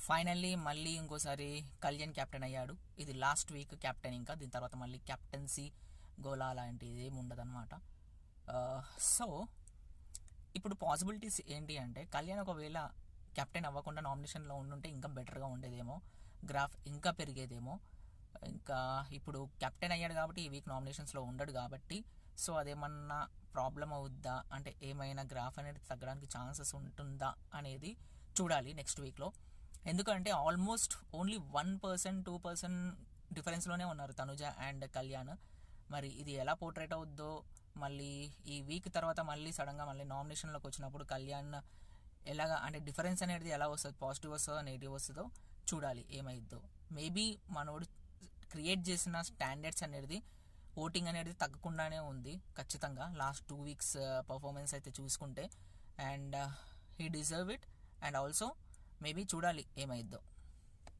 Finally మళ్ళీ ఇంకోసారి Kalyan captain అయ్యాడు. ఇది లాస్ట్ వీక్ కెప్టెన్, ఇంకా దీని తర్వాత మళ్ళీ కెప్టెన్సీ గోలా అలాంటిది ఏమి ఉండదు అనమాట. సో ఇప్పుడు పాసిబిలిటీస్ ఏంటి అంటే, కళ్యాణ్ ఒకవేళ కెప్టెన్ అవ్వకుండా నామినేషన్లో ఉండుంటే ఇంకా బెటర్గా ఉండేదేమో, గ్రాఫ్ ఇంకా పెరిగేదేమో. ఇంకా ఇప్పుడు కెప్టెన్ అయ్యాడు కాబట్టి ఈ వీక్ నామినేషన్స్లో ఉండడు కాబట్టి, సో అదేమన్నా ప్రాబ్లం అవుద్దా అంటే ఏమైనా గ్రాఫ్ అనేది తగ్గడానికి ఛాన్సెస్ ఉంటుందా అనేది చూడాలి నెక్స్ట్ వీక్లో. ఎందుకంటే ఆల్మోస్ట్ ఓన్లీ 1% 2% డిఫరెన్స్లోనే ఉన్నారు తనుజ అండ్ కళ్యాణ్. మరి ఇది ఎలా పోర్ట్రేట్ అవుద్దో, మళ్ళీ ఈ వీక్ తర్వాత మళ్ళీ సడన్గా మళ్ళీ నామినేషన్లోకి వచ్చినప్పుడు కళ్యాణ్ ఎలాగా అంటే డిఫరెన్స్ అనేది ఎలా వస్తుంది, పాజిటివ్ వస్తుందో నెగిటివ్ వస్తుందో చూడాలి ఏమైద్దో. మేబీ మనోడు క్రియేట్ చేసిన స్టాండర్డ్స్ అనేది ఓటింగ్ అనేది తగ్గకుండానే ఉంది ఖచ్చితంగా లాస్ట్ 2 వీక్స్ పర్ఫార్మెన్స్ అయితే చూసుకుంటే. And he deserve it. And also maybe చూడాలి ఏమైద్దో.